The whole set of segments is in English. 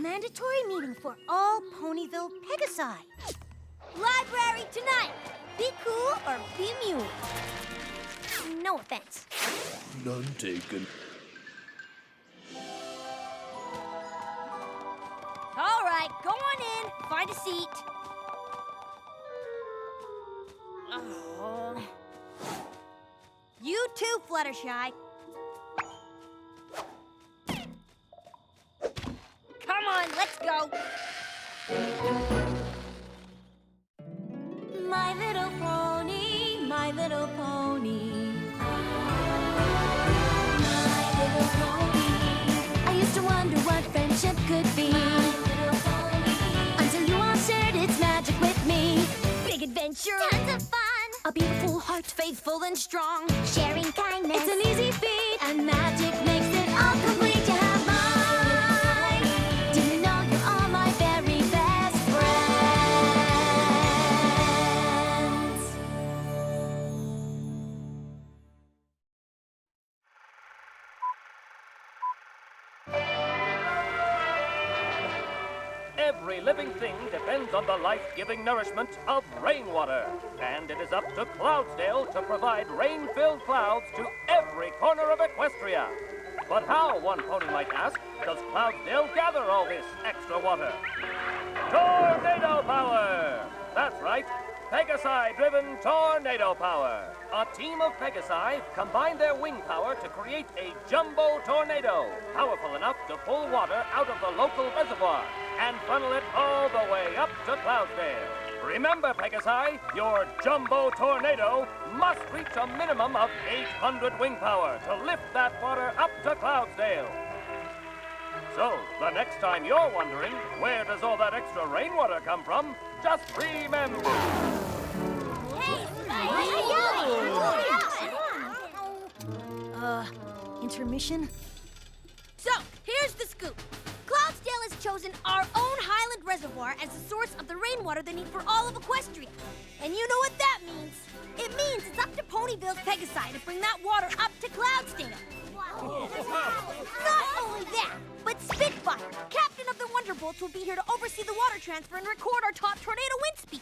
mandatory meeting for all Ponyville Pegasi. Library tonight. Be cool or be mute. No offense. None taken. All right, go on in. Find a seat. Oh. You too, Fluttershy. Come on, let's go. My little pony, my little pony. My little pony. I used to wonder what friendship could be. Until you all shared its magic with me. Big adventure. Tons of fun. A beautiful heart, faithful and strong. Sharing kindness. It's an easy feat. And magic makes it all complete. You have mine. Do you know you're all my very best friends? Every living thing depends on the life-giving nourishment of rainwater. And it is up to Cloudsdale to provide rain-filled clouds to every corner of Equestria. But how, one pony might ask, does Cloudsdale gather all this extra water? Tornado power! That's right, Pegasi-driven tornado power. A team of Pegasi combine their wing power to create a jumbo tornado, powerful enough to pull water out of the local reservoir and funnel it all the way up to Cloudsdale. Remember, Pegasi, your jumbo tornado must reach a minimum of 800 wing power to lift that water up to Cloudsdale. So, the next time you're wondering, where does all that extra rainwater come from, just remember. Intermission? So, here's the scoop. Cloudsdale has chosen our own Highland Reservoir as the source of the rainwater they need for all of Equestria. And you know what that means. It means it's up to Ponyville's Pegasi to bring that water up to Cloudsdale. Not only that, but Spitfire, captain of the Wonderbolts, will be here to oversee the water transfer and record our top tornado wind speed.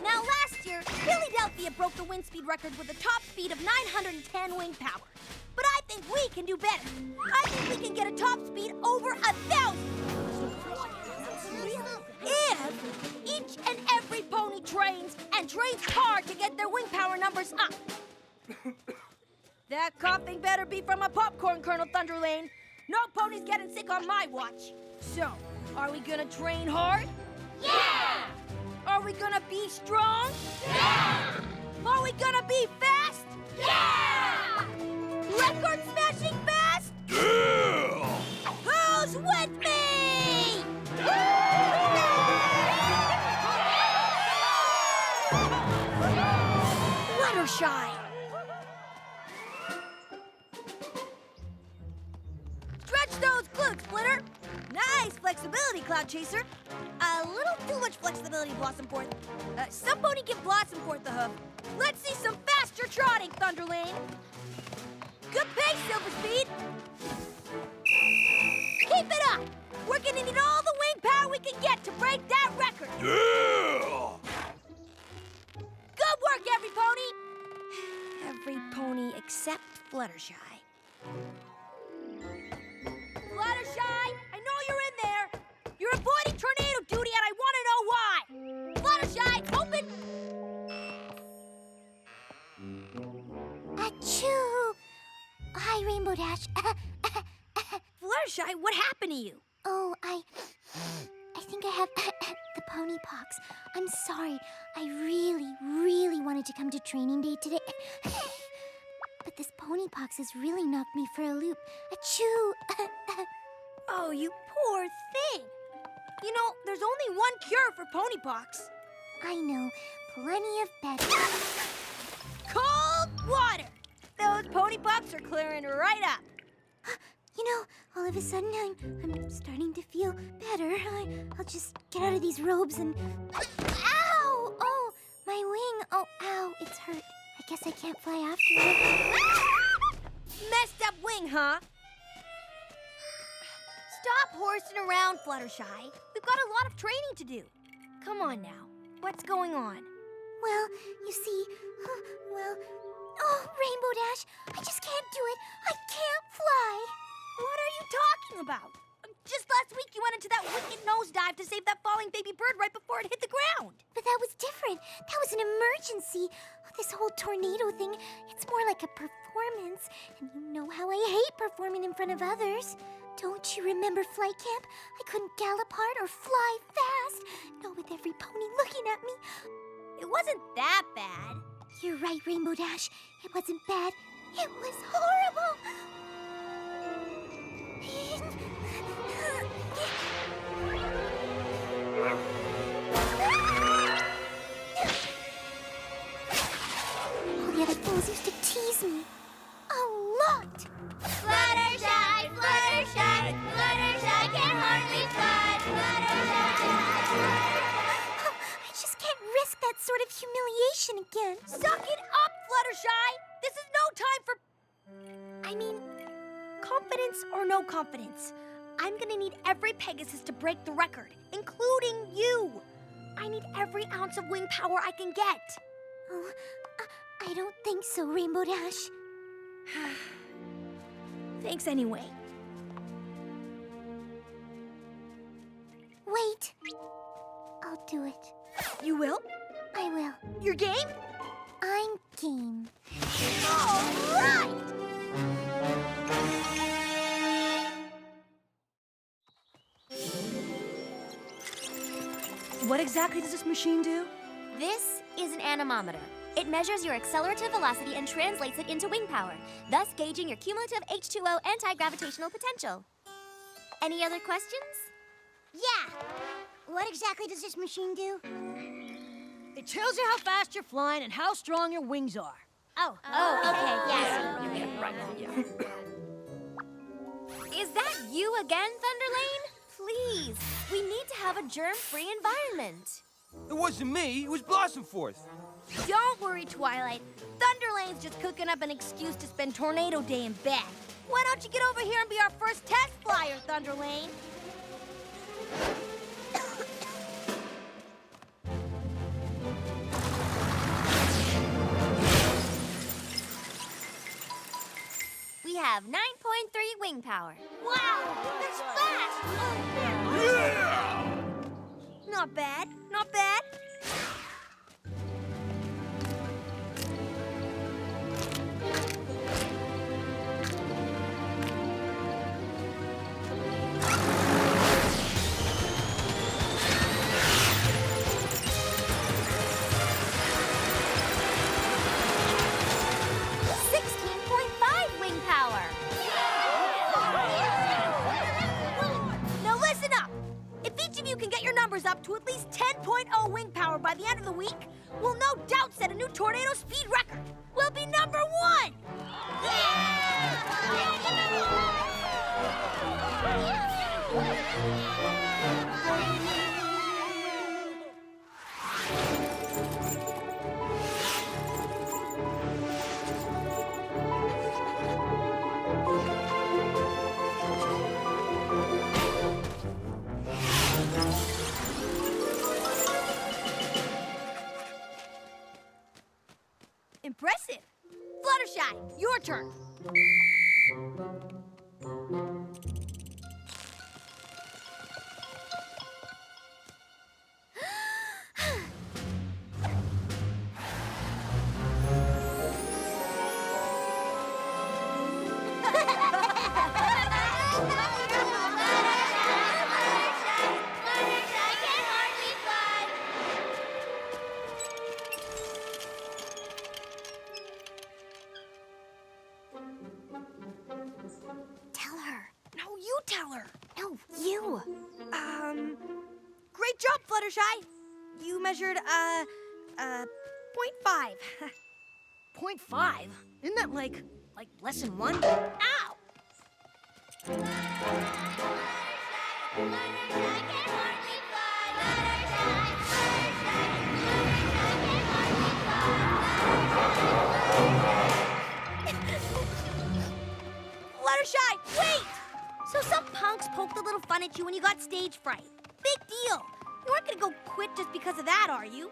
Now, last year, Philadelphia broke the wind speed record with a top speed of 910 wind power. But I think we can do better. I think we can get a top speed over 1,000. If each and every pony trains hard to get their wing power numbers up. That coughing better be from a popcorn kernel, Thunderlane. No pony's getting sick on my watch. So, are we gonna train hard? Yeah! Are we gonna be strong? Yeah! Are we gonna be fast? Yeah! Record-smashing fast? Yeah! Who's with me? Fluttershy. Stretch those glutes, Splitter. Nice flexibility, Cloud Chaser. A little too much flexibility, Blossomforth. Some pony give Blossomforth the hoof. Let's see some faster trotting, Thunderlane. Good pace, Silver Speed. Keep it up. We're gonna need all the wing power we can get to break that record. Yeah! Good work, every pony. Every pony except Fluttershy. Fluttershy, I know you're in there. You're avoiding tornado duty, and I want to know why. Fluttershy, open. Achoo! Hi, Rainbow Dash. Fluttershy, what happened to you? Oh, I think I have the pony pox. I'm sorry. I really wanted to come to training day today. But this pony pox has really knocked me for a loop. Achoo! Oh, you poor thing. You know, there's only one cure for pony pox. I know. Plenty of better. Cold water. Those pony pox are clearing right up. You know, all of a sudden, I'm starting to feel better. I'll just get out of these robes and... Ow! Oh, my wing. Oh, ow, it's hurt. I guess I can't fly after it. Messed up wing, huh? Stop horsing around, Fluttershy. We've got a lot of training to do. Come on now. What's going on? Well, you see, oh, Rainbow Dash, I just can't do it. I can't fly. What are you talking about? Just last week you went into that wicked nosedive to save that falling baby bird right before it hit the ground. But that was different. That was an emergency. This whole tornado thing, it's more like a performance. And you know how I hate performing in front of others. Don't you remember flight camp? I couldn't gallop hard or fly fast. Not with every pony looking at me. It wasn't that bad. You're right, Rainbow Dash. It wasn't bad. It was horrible. All the other fools used to tease me. A lot. Fluttershy, Fluttershy, Fluttershy can hardly fly. I just can't risk that sort of humiliation again. Suck it up, Fluttershy. This is no time for... I mean, confidence or no confidence, I'm gonna need every Pegasus to break the record, including you. I need every ounce of wing power I can get. Oh, I don't think so, Rainbow Dash. Thanks anyway. Wait. I'll do it. You will? I will. You're game? I'm game. All right! What exactly does this machine do? This is an anemometer. It measures your accelerative velocity and translates it into wing power, thus gauging your cumulative H2O anti-gravitational potential. Any other questions? Yeah. What exactly does this machine do? It tells you how fast you're flying and how strong your wings are. Oh, okay, yes. Is that you again, Thunderlane? Please, we need to have a germ-free environment. It wasn't me, it was Blossomforth. Don't worry, Twilight. Thunderlane's just cooking up an excuse to spend Tornado Day in bed. Why don't you get over here and be our first test flyer, Thunderlane? We have 9.3 wing power. Wow, that's fast! Yeah! Not bad, not bad. Up to at least 10.0 wing power by the end of the week, we'll no doubt set a new tornado speed record. We'll be number 1! Impressive. Fluttershy, your turn. Tell her. No, you. Great job, Fluttershy. You measured, 0.5. 0.5? Isn't that like lesson 1? Ow! Fluttershy, wait! So some punks poked the little stage fright. Big deal. You aren't gonna go quit just because of that, are you?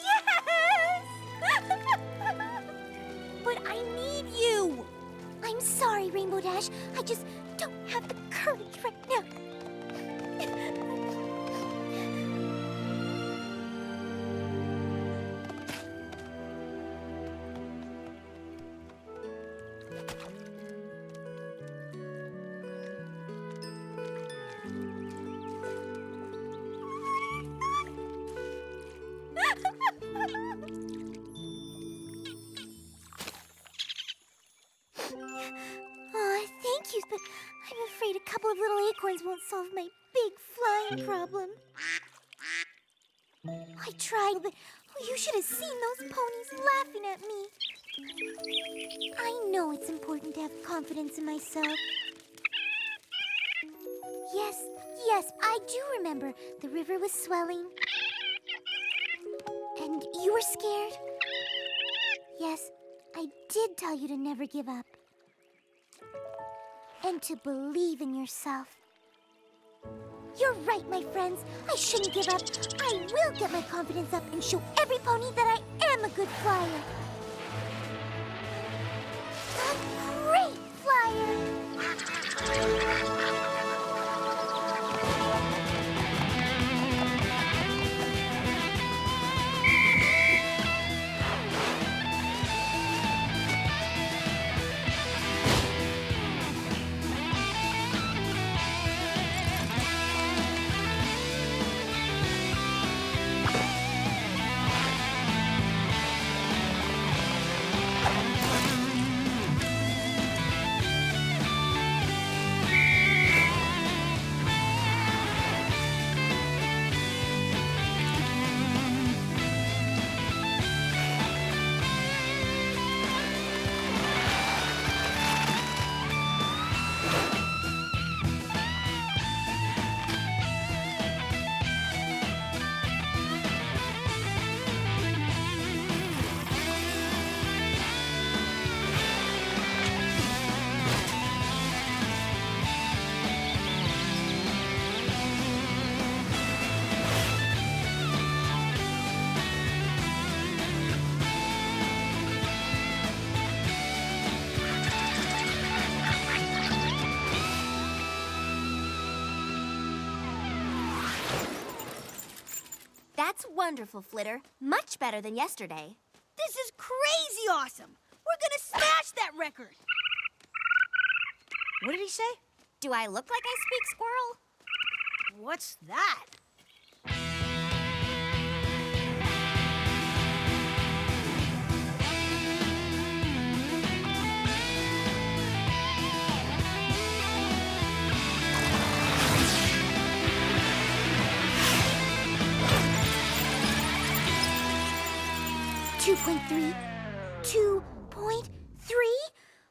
Yes! But I need you! I'm sorry, Rainbow Dash. I just don't have the courage right now. Thank you, but I'm afraid a couple of little acorns won't solve my big flying problem. I tried, but you should have seen those ponies laughing at me. I know it's important to have confidence in myself. Yes, I do remember. The river was swelling. And you were scared. Yes, I did tell you to never give up. And to believe in yourself. You're right, my friends. I shouldn't give up. I will get my confidence up and show every pony that I am a good flyer. A great flyer! That's wonderful, Flitter. Much better than yesterday. This is crazy awesome. We're gonna smash that record. What did he say? Do I look like I speak squirrel? What's that? .3? 2.3?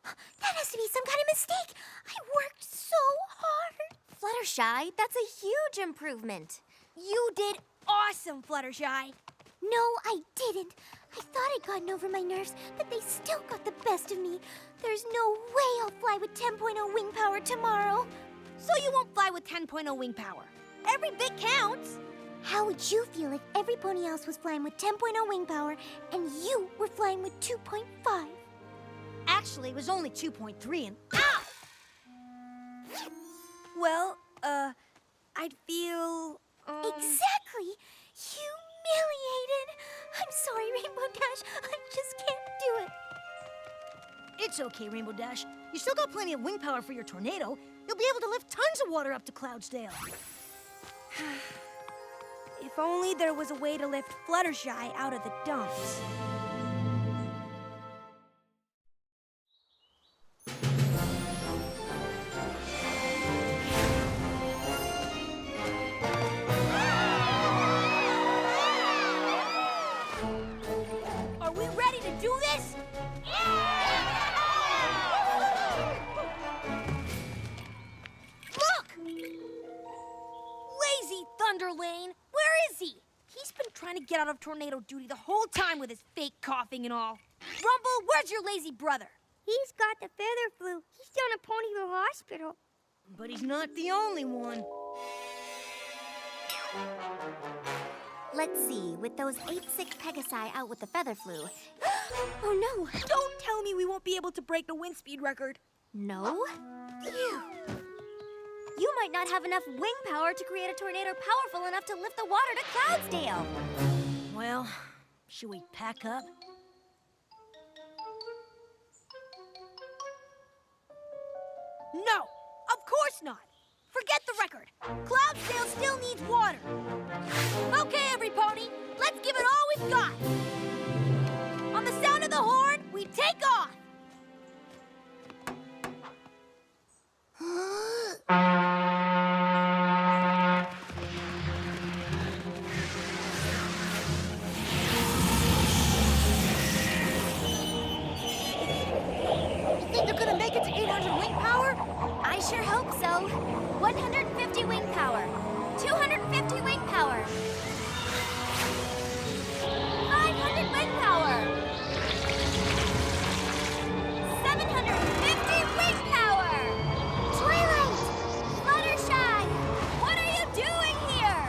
That has to be some kind of mistake. I worked so hard. Fluttershy, that's a huge improvement. You did awesome, Fluttershy. No, I didn't. I thought I'd gotten over my nerves, but they still got the best of me. There's no way I'll fly with 10.0 wing power tomorrow. So you won't fly with 10.0 wing power. Every bit counts. How would you feel if every pony else was flying with 10.0 wing power and you were flying with 2.5? Actually, it was only 2.3 and... Ow! Well, I'd feel... Exactly! Humiliated! I'm sorry, Rainbow Dash. I just can't do it. It's okay, Rainbow Dash. You still got plenty of wing power for your tornado. You'll be able to lift tons of water up to Cloudsdale. If only there was a way to lift Fluttershy out of the dumps. Are we ready to do this? Look! Lazy Thunderlane! Where is he? He's been trying to get out of tornado duty the whole time with his fake coughing and all. Rumble, where's your lazy brother? He's got the feather flu. He's down at Ponyville Hospital. But he's not the only one. Let's see, with those 8 sick Pegasi out with the feather flu. Oh no! Don't tell me we won't be able to break the wind speed record. No? Phew. You might not have enough wing power to create a tornado powerful enough to lift the water to Cloudsdale. Well, should we pack up? No, of course not. Forget the record. Cloudsdale still needs water. Okay, every pony, let's give it all we've got. On the sound of the horn, we take off. You think they're gonna make it to 800 wing power? I sure hope so. 150 wing power. 250 wing power. 500 wing power. 750 wing power. Twilight! Fluttershy, what are you doing here?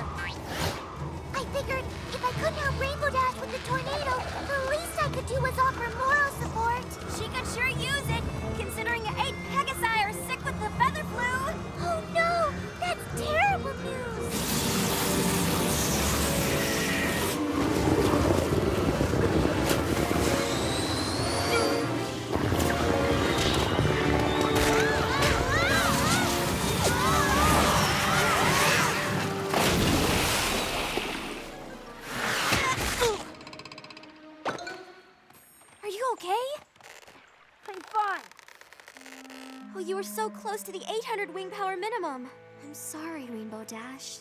I figured if I couldn't help Rainbow Dash with the tornado, the least I could do was offer moral support. She could sure use it, considering your 8 Pegasi are sick with the feather flu. Oh no! That's terrible news! Are you okay? I'm fine. Oh, you were so close to the 800 wing power minimum. I'm sorry, Rainbow Dash.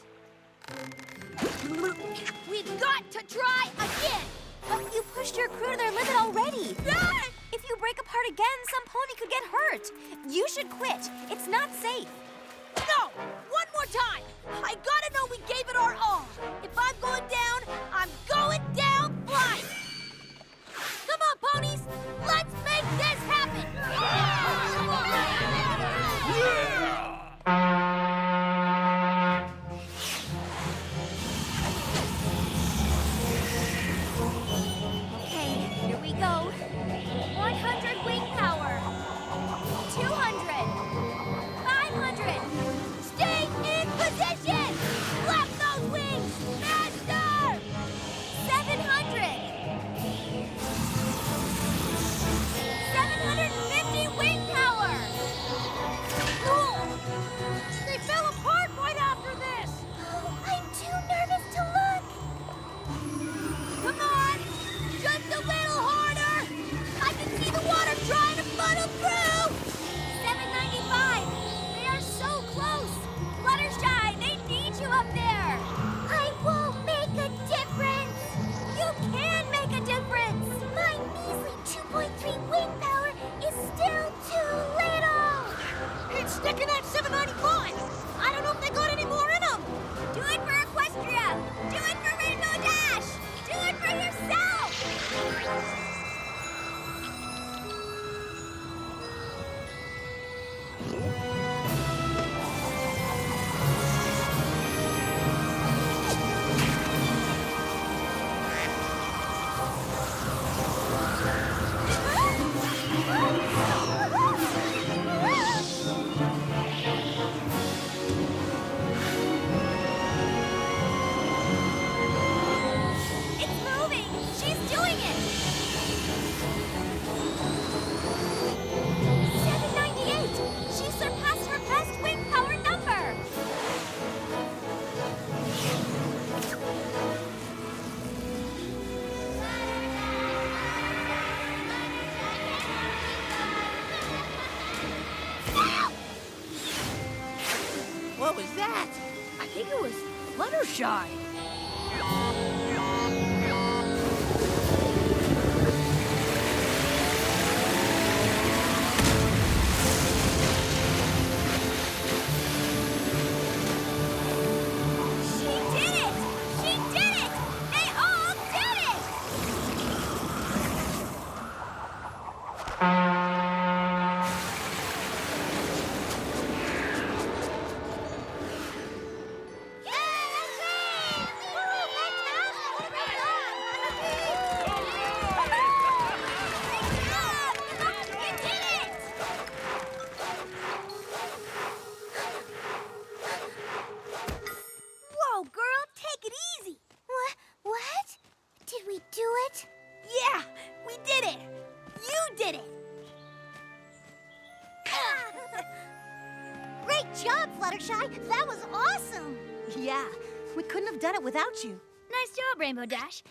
We've got to try again. But you pushed your crew to their limit already. Ah! If you break apart again, some pony could get hurt. You should quit. It's not safe. No! One more time! I gotta know we gave it our all. If I'm going down, I'm going down flying. Come on, ponies! Let's make this happen! Okay, here we go. 100 wing power. 200. 500. Stay in position! Flap those wings! Faster! 700. 750 wing power. They fell apart right after this! I'm too nervous to look! Come on! Just a little harder! I can see the water trying to funnel through! 795. They are so close. Fluttershy, they need you up there. I won't make a difference! You can make a difference. My measly 2.3 wing power is still too little! It's sticking at 795! I don't know if they got any more in them! Do it for Equestria. Do it for Rainbow Dash. Do it for yourself. It's moving. She's doing it. 798. She surpassed her best wing power number. What was that? I think it was Fluttershy. She did it! She did it! They all did it! Fluttershy. That was awesome. Yeah, we couldn't have done it without you. Nice job, Rainbow Dash.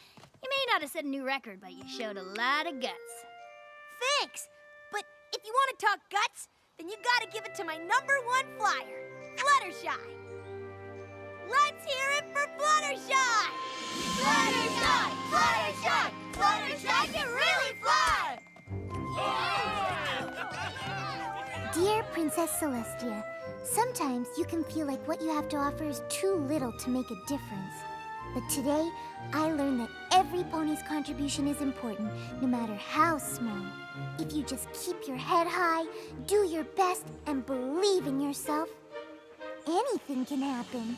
You may not have set a new record, but you showed a lot of guts. Thanks. But if you want to talk guts, then you gotta give it to my #1 flyer, Fluttershy. Let's hear it for Fluttershy! Fluttershy! Fluttershy! Fluttershy can really fly! Dear Princess Celestia, sometimes you can feel like what you have to offer is too little to make a difference. But today, I learned that every pony's contribution is important, no matter how small. If you just keep your head high, do your best, and believe in yourself, anything can happen.